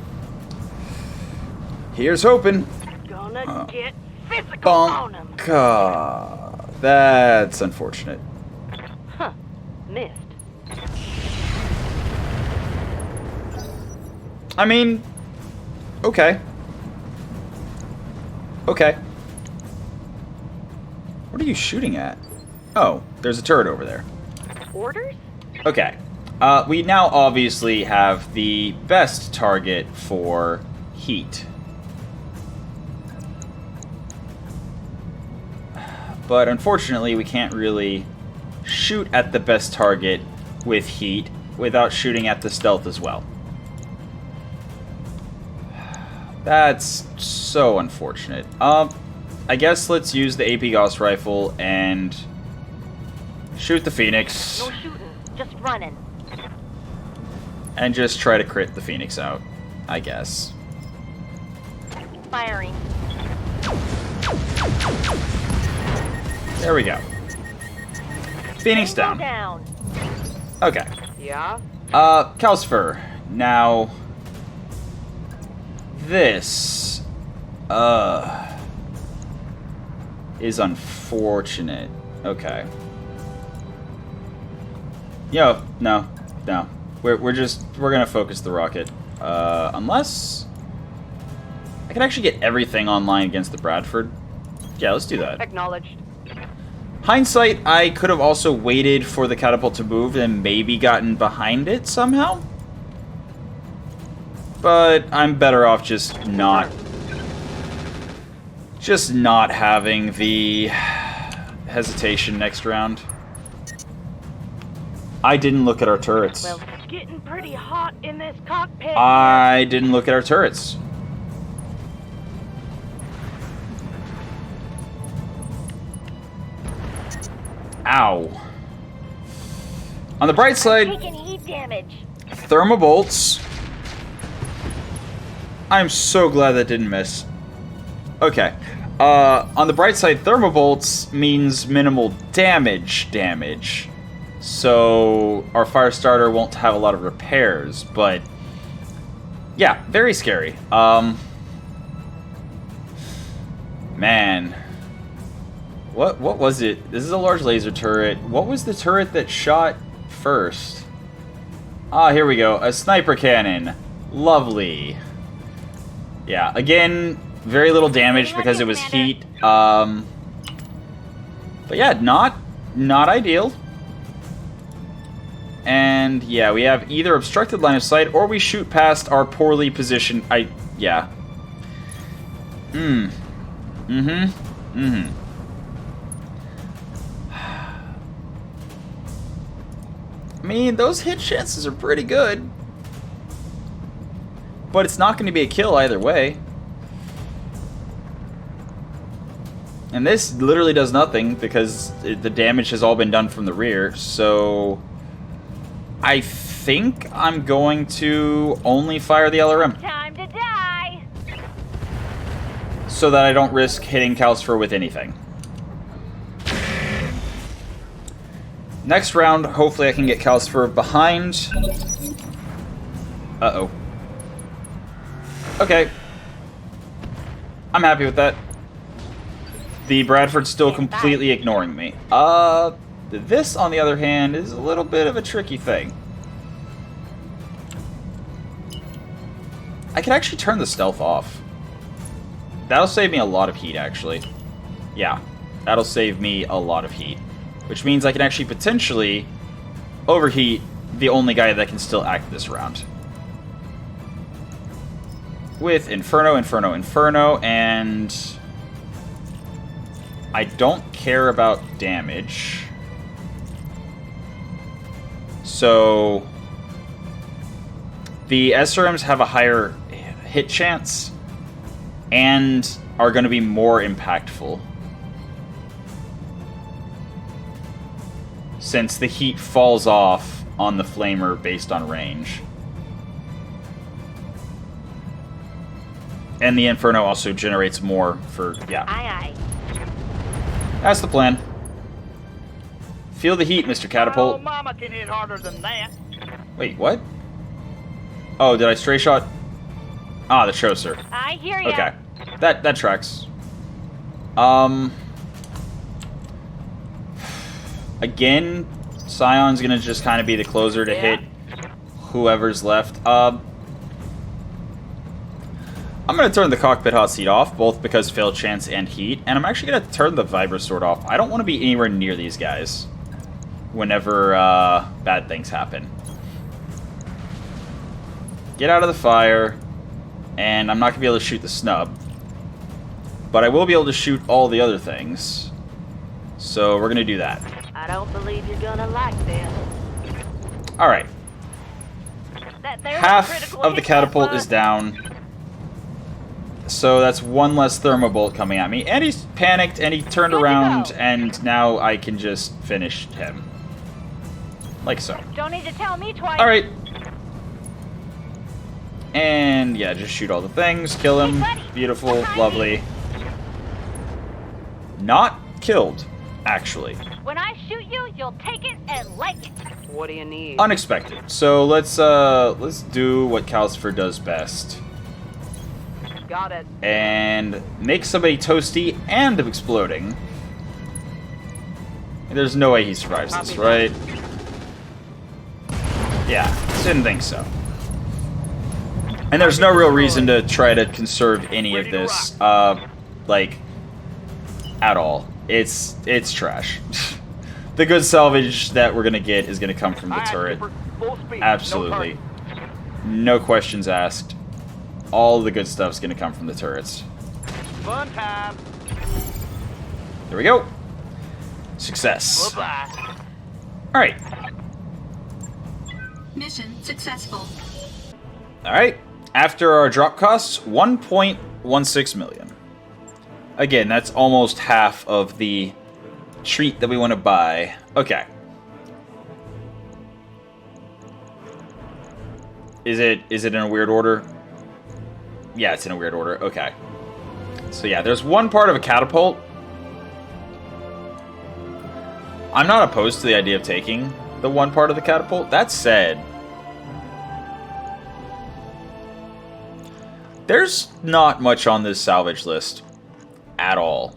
Here's hoping. Gonna get physical on him. That's unfortunate. Huh. Missed. I mean, okay. Okay. What are you shooting at? Oh, there's a turret over there. Orders? Okay. We now obviously have the best target for heat. But unfortunately, we can't really shoot at the best target with heat without shooting at the stealth as well. That's so unfortunate. I guess let's use the AP Gauss rifle and shoot the Phoenix. No shooting, just running. And just try to crit the Phoenix out, I guess. Firing. There we go. Phoenix Tango down. down. Okay. Yeah? Calcifer. Now... this... is unfortunate. Okay. Yo, no. We're gonna focus the rocket. Unless... I can actually get everything online against the Bradford. Yeah, let's do that. Acknowledged. Hindsight, I could have also waited for the catapult to move and maybe gotten behind it somehow. But I'm better off just not having the hesitation next round. I didn't look at our turrets. Well, it's getting pretty hot in this cockpit. I didn't look at our turrets. Ow. On the bright side, Taking heat damage. thermobolts. I'm so glad that didn't miss. Okay. On the bright side, thermobolts means minimal damage. So our fire starter won't have a lot of repairs, but yeah, very scary. Man. What was it? This is a large laser turret. What was the turret that shot first? Ah, here we go. A sniper cannon. Lovely. Yeah, again, very little damage because it was heat. But yeah, not ideal. And yeah, we have either obstructed line of sight or we shoot past our poorly positioned... yeah. I mean, those hit chances are pretty good. But it's not going to be a kill either way. And this literally does nothing because the damage has all been done from the rear. So I think I'm going to only fire the LRM. Time to die. so that I don't risk hitting Calcifer with anything. Next round, hopefully I can get Calcifer behind. Uh-oh. Okay. I'm happy with that. The Bradford's still completely ignoring me. This, on the other hand, is a little bit of a tricky thing. I can actually turn the stealth off. That'll save me a lot of heat, actually. Yeah, that'll save me a lot of heat. Which means I can actually potentially overheat the only guy that can still act this round. With Inferno, Inferno, Inferno, and... I don't care about damage. So... the SRMs have a higher hit chance and are going to be more impactful. Since the heat falls off on the flamer based on range. And the Inferno also generates more for, yeah. Aye, aye. That's the plan. Feel the heat, Mr. Catapult. Oh, Mama can hit harder than that. Wait, what? Oh, did I stray shot? Ah, the Chaucer. I hear ya. Okay. That tracks. Again, Scion's gonna just kind of be the closer to hit whoever's left. I'm gonna turn the cockpit hot seat off, both because fail chance and heat, and I'm actually gonna turn the Vibrosword off. I don't want to be anywhere near these guys whenever bad things happen. Get out of the fire, and I'm not gonna be able to shoot the snub, but I will be able to shoot all the other things. So we're gonna do that. I don't believe you're gonna like this. Alright. There's Half a critical of the hit, catapult that is down. So that's one less thermobolt coming at me. And he's panicked, and he turned Good to around, go. and now I can just finish him. Like so. Don't need to tell me twice. Alright. And, yeah, just shoot all the things. Kill him. Hey, buddy. Beautiful. Behind Lovely. me. Not killed, actually. When I shoot you, you'll take it and like it. What do you need? Unexpected. So let's do what Calcifer does best. Got it. And make somebody toasty and exploding. There's no way he survives this, right? Yeah, didn't think so. And there's no real reason to try to conserve any of this, like, at all. It's trash. The good salvage that we're gonna get is gonna come from the turret. Absolutely. No questions asked. All the good stuff's gonna come from the turrets. Fun time. There we go. Success. Bye-bye. Alright. Mission successful. Alright. After our drop costs, 1.16 million. Again, that's almost half of the treat that we want to buy. Okay. Is it in a weird order? Yeah, it's in a weird order. Okay. So yeah, there's one part of a catapult. I'm not opposed to the idea of taking the one part of the catapult. That said, there's not much on this salvage list at all.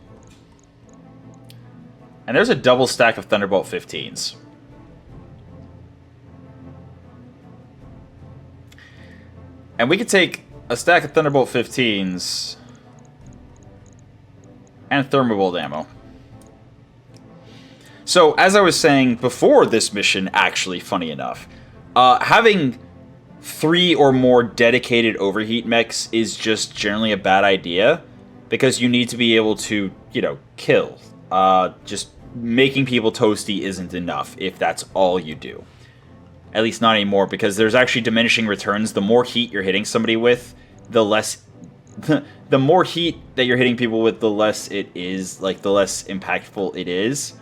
And there's a double stack of Thunderbolt 15s. And we could take a stack of Thunderbolt 15s and Thermobolt ammo. So, as I was saying before this mission, actually, funny enough, having 3 or more dedicated overheat mechs is just generally a bad idea, because you need to be able to, you know, kill. Just making people toasty isn't enough if that's all you do. At least not anymore, because there's actually diminishing returns. The more heat you're hitting somebody with, the less... the more heat that you're hitting people with, the less it is, like, the less impactful it is.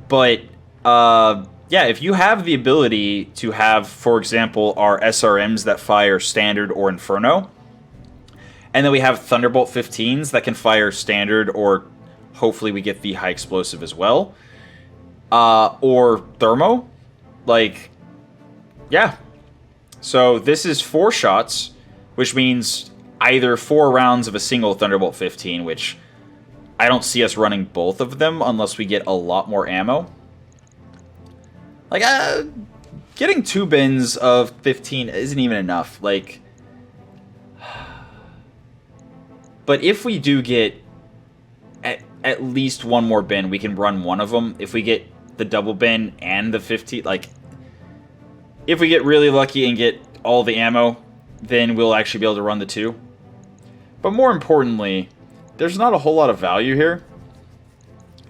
But, yeah, if you have the ability to have, for example, our SRMs that fire Standard or Inferno, And then we have Thunderbolt 15s that can fire standard, or hopefully we get the high explosive as well. Or thermo. Like, yeah. So this is 4 shots, which means either 4 rounds of a single Thunderbolt 15, which I don't see us running both of them unless we get a lot more ammo. Like, getting 2 bins of 15 isn't even enough. Like, but if we do get at least 1 more bin, we can run one of them. If we get the double bin and the 15, like, if we get really lucky and get all the ammo, then we'll actually be able to run the 2. But more importantly, there's not a whole lot of value here.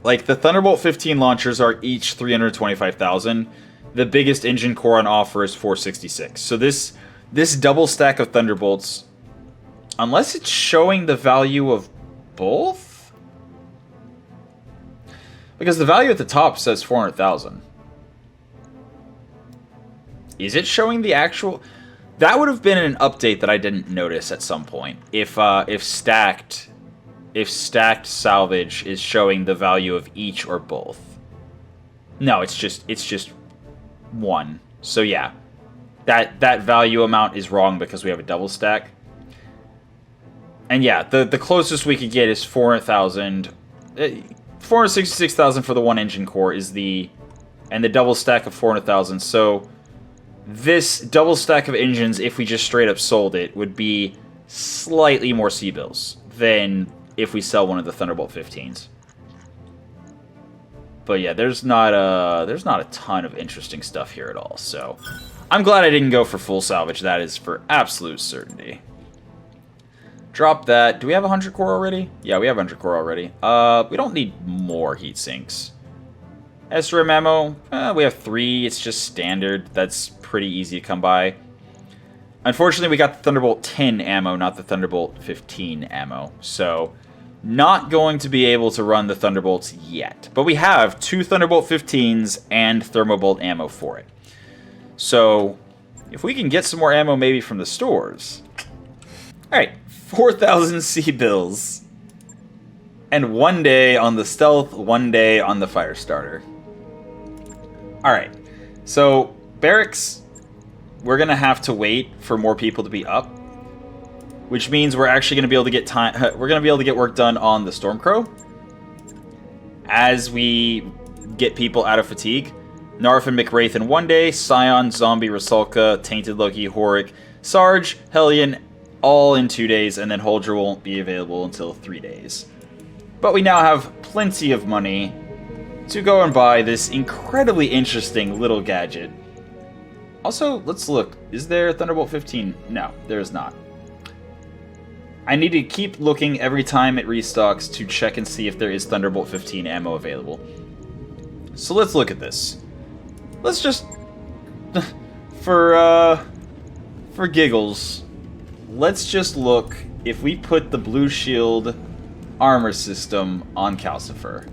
Like, the Thunderbolt 15 launchers are each 325,000. The biggest engine core on offer is 466. So this double stack of Thunderbolts, unless it's showing the value of both? Because the value at the top says 400,000. Is it showing the actual... That would have been an update that I didn't notice at some point. If stacked salvage is showing the value of each or both. No, it's just 1. So yeah, that value amount is wrong because we have a double stack. And yeah, the closest we could get is 400,000. 466,000 for the 1 engine core is and the double stack of 400,000. So this double stack of engines, if we just straight up sold it, would be slightly more C-bills than if we sell one of the Thunderbolt 15s. But yeah, there's not a ton of interesting stuff here at all. So I'm glad I didn't go for full salvage. That is for absolute certainty. Drop that. Do we have 100 core already? Yeah, we have 100 core already. We don't need more heat sinks. SRM ammo, we have 3. It's just standard. That's pretty easy to come by. Unfortunately, we got the Thunderbolt 10 ammo, not the Thunderbolt 15 ammo. So, not going to be able to run the Thunderbolts yet. But we have 2 Thunderbolt 15s and Thermobolt ammo for it. So, if we can get some more ammo maybe from the stores. Alright, 4,000 C-bills. And 1 day on the stealth, 1 day on the fire starter. Alright, so barracks, we're going to have to wait for more people to be up. Which means we're actually going to be able to get we're going to be able to get work done on the Stormcrow. As we get people out of fatigue. Narf and McWraith in 1 day, Scion, Zombie, Rusalka, Tainted Loki, Horik, Sarge, Hellion, all in 2 days, and then Holdra won't be available until 3 days. But we now have plenty of money to go and buy this incredibly interesting little gadget. Also, let's look. Is there Thunderbolt 15? No, there is not. I need to keep looking every time it restocks to check and see if there is Thunderbolt 15 ammo available. So let's look at this. Let's just... for giggles, let's just look if we put the Blue Shield armor system on Calcifer.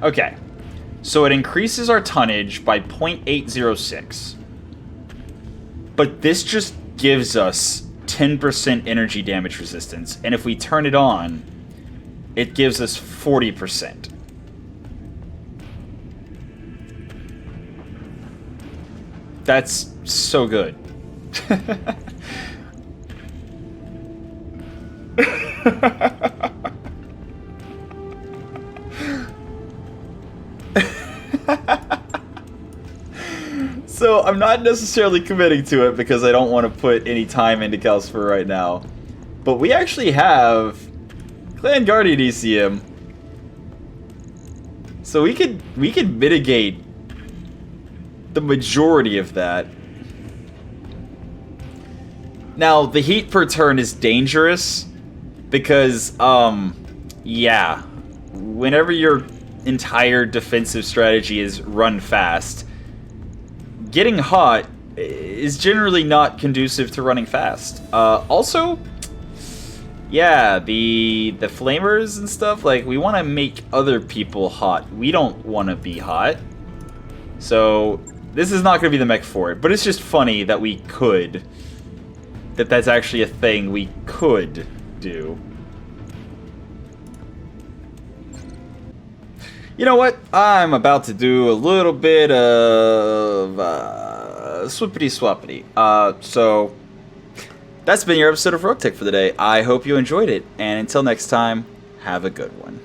Okay, so it increases our tonnage by 0.806. But this just gives us 10% energy damage resistance, and if we turn it on, it gives us 40%. That's so good. So I'm not necessarily committing to it because I don't want to put any time into Calcifer right now. But we actually have Clan Guardian ECM. So we could mitigate the majority of that. Now, the heat per turn is dangerous because, yeah, whenever your entire defensive strategy is run fast, getting hot is generally not conducive to running fast. Also, yeah, the flamers and stuff, like, we want to make other people hot. We don't want to be hot. So, this is not going to be the mech for it, but it's just funny that we could. that that's actually a thing we could do. You know what? I'm about to do a little bit of swippity swappity. So that's been your episode of Roguetech for the day. I hope you enjoyed it, and until next time, have a good one.